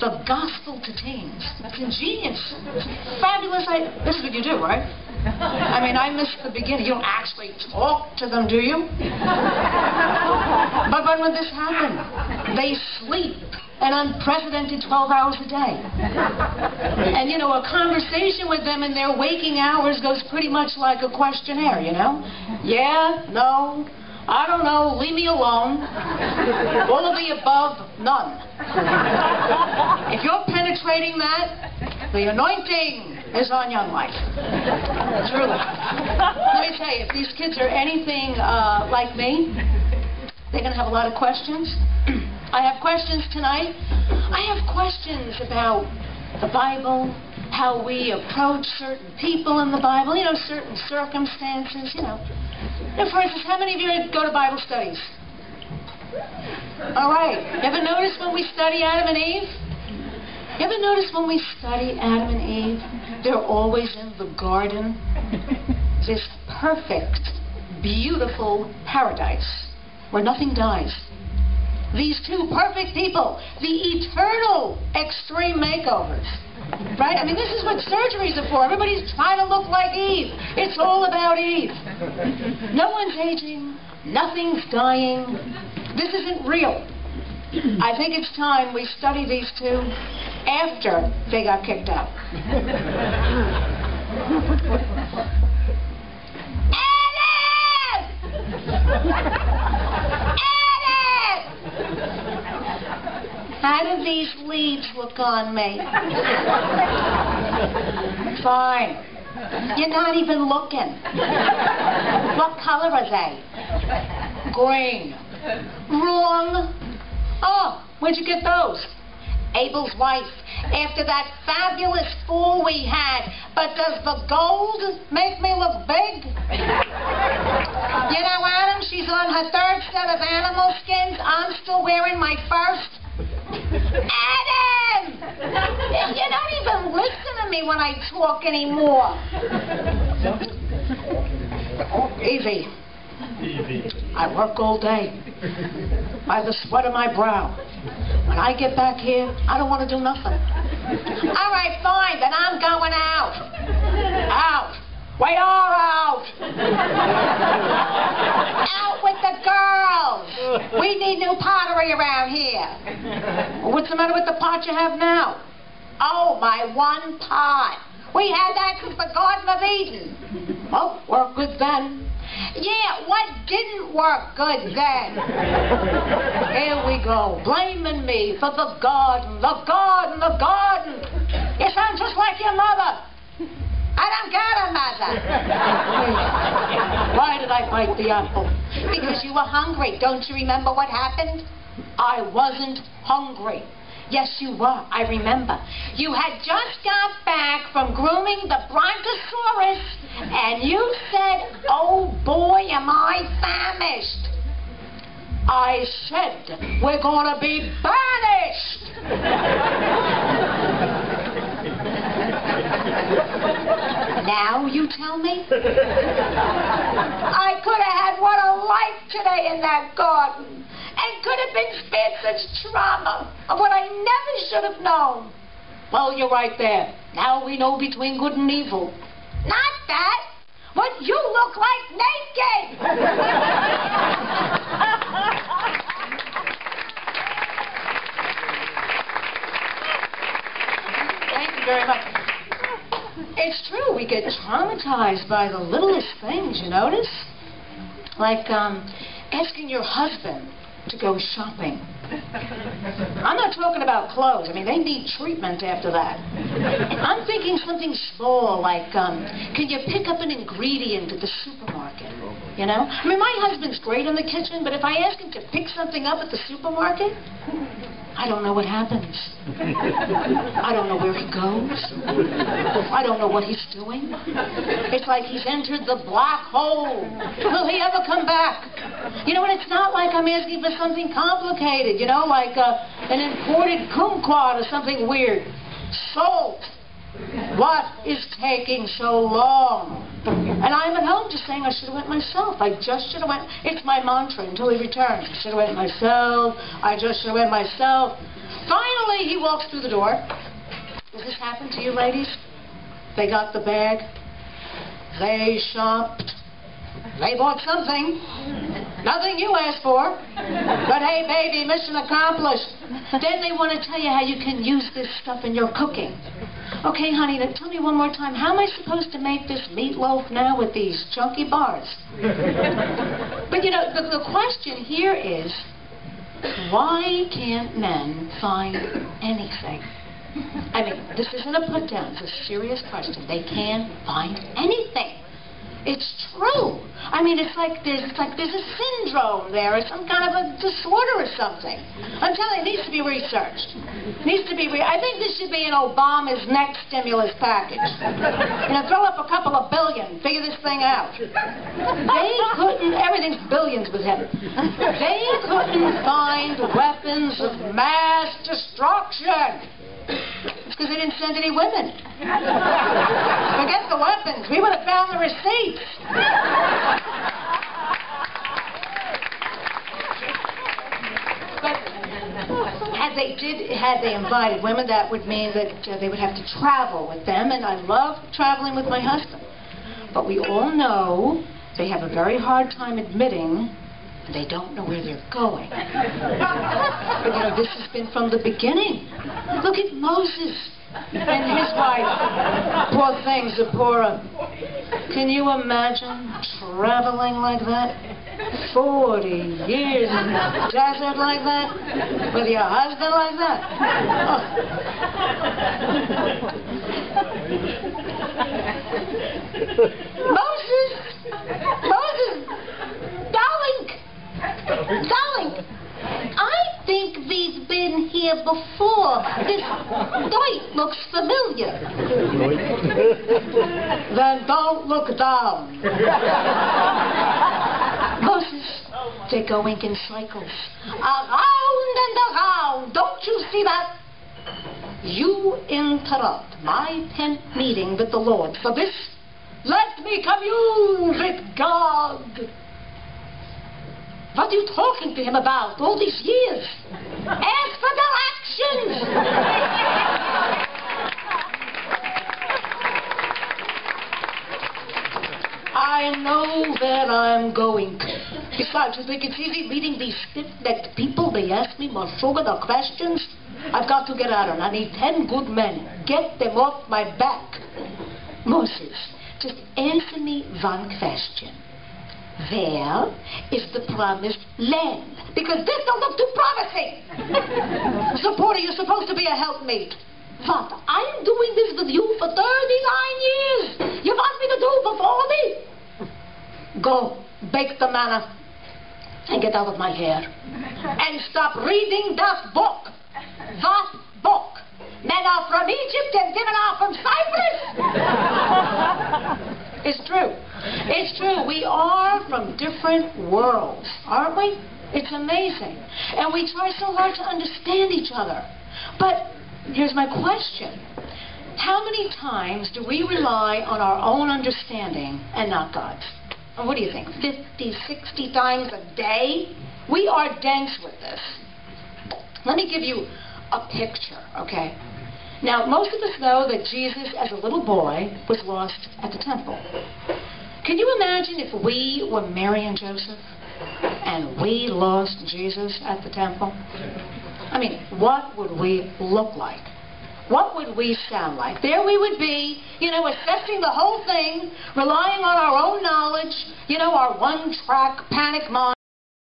The gospel to teens. That's ingenious. Fabulous. This is what you do, right? I mean, I missed the beginning. You don't actually talk to them, do you? But when this happened, they sleep an unprecedented 12 hours a day. And, you know, a conversation with them in their waking hours goes pretty much like a questionnaire, you know? Yeah, no, I don't know, leave me alone. All of the above, none. If you're penetrating that, the anointing is on Young Life. Truly. Let me tell you, if these kids are anything like me, they're going to have a lot of questions. I have questions tonight. I have questions about the Bible, how we approach certain people in the Bible, you know, certain circumstances, you know. And for instance, how many of you go to Bible studies? All right. You ever notice when we study Adam and Eve? You ever notice when we study Adam and Eve, they're always in the garden? This perfect, beautiful paradise where nothing dies. These two perfect people, the eternal extreme makeovers. Right? I mean, this is what surgeries are for. Everybody's trying to look like Eve. It's all about Eve. No one's aging. Nothing's dying. This isn't real. I think it's time we study these two after they got kicked out. How do these leaves look on me? Fine. You're not even looking. What color are they? Green. Wrong. Oh, where'd you get those? Abel's wife, after that fabulous fool we had. But does the gold make me look big? You know, Adam, she's on her third set of animal skins. I'm still wearing my first. Adam! You don't even listen to me when I talk anymore. Easy. I work all day by the sweat of my brow. When I get back here, I don't want to do nothing. All right, fine, then I'm going out. Out. We are out. Out with the girls. We need new pottery around here. What's the matter with the pot you have now? Oh, my one pot. We had that since the Garden of Eden. Well, worked good then. Yeah, what didn't work good then? Here we go, blaming me for the garden, the garden, the garden. You sound just like your mother. I don't got a mother. Why did I bite the apple? Because you were hungry. Don't you remember what happened? I wasn't hungry. Yes, you were. I remember. You had just got back from grooming the Brontosaurus, and you said, oh boy, am I famished. I said, we're going to be banished. Now you tell me? I could have had what a life today in that garden. And could have been spared such trauma of what I never should have known. Well, you're right there. Now we know between good and evil. Not that. What you look like naked. Thank you very much. It's true. We get traumatized by the littlest things, you notice? Like asking your husband to go shopping. I'm not talking about clothes. I mean, they need treatment after that. I'm thinking something small, like, can you pick up an ingredient at the supermarket? You know? I mean, my husband's great in the kitchen, but if I ask him to pick something up at the supermarket, I don't know what happens. I don't know where he goes. I don't know what he's doing. It's like he's entered the black hole. Will he ever come back? You know, and it's not like I'm asking for something complicated, you know, like an imported kumquat or something weird. Salt. What is taking so long? And I'm at home just saying I should have went myself. I just should have went. It's my mantra until he returns. I should have went myself. I just should have went myself. Finally, he walks through the door. Does this happen to you, ladies? They got the bag. They shopped. They bought something. Nothing you asked for. But hey, baby, mission accomplished. Then they want to tell you how you can use this stuff in your cooking. Okay, honey, now tell me one more time. How am I supposed to make this meatloaf now with these chunky bars? But, you know, the question here is, why can't men find anything? I mean, this isn't a put-down. It's a serious question. They can't find anything. It's true. I mean, it's like there's a syndrome there, or some kind of a disorder or something. I'm telling you, it needs to be researched. It needs to be I think this should be in Obama's next stimulus package. You know, throw up a couple of billion, figure this thing out. They couldn't, everything's billions with him. They couldn't find weapons of mass destruction. It's because they didn't send any women. Forget the weapons. We would have found the receipts. But had they invited women, that would mean that they would have to travel with them, and I love traveling with my husband. But we all know they have a very hard time admitting they don't know where they're going. But, you know, this has been from the beginning. Look at Moses and his wife. Poor thing, Zipporah. Can you imagine traveling like that? 40 years in the desert like that? With your husband like that? Oh. Moses! Darling, I think we've been here before. This light looks familiar. Then don't look down. Moses, they're going in cycles. Around and around. Don't you see that? You interrupt my tent meeting with the Lord. For this, let me commune with God. What are you talking to him about all these years? Ask for directions! I know where I'm going. Besides, you think it's easy leading these stiff-necked people? They ask me more sugar questions. I've got to get out of it. I need 10 good men. Get them off my back. Moses, just answer me one question. Where is the promised land? Because this don't look too promising. Zipporah, you're supposed to be a helpmate. What? I'm doing this with you for 39 years. You want me to do before me? Go, bake the manna, and get out of my hair. And stop reading that book. That book. Men are from Egypt and women are from Cyprus. It's true. It's true. We are from different worlds, aren't we? It's amazing. And we try so hard to understand each other. But here's my question. How many times do we rely on our own understanding and not God's? And what do you think? 50, 60 times a day? We are dense with this. Let me give you a picture, okay? Now, most of us know that Jesus, as a little boy, was lost at the temple. Can you imagine if we were Mary and Joseph and we lost Jesus at the temple? I mean, what would we look like? What would we sound like? There we would be, you know, assessing the whole thing, relying on our own knowledge, you know, our one-track panic mind.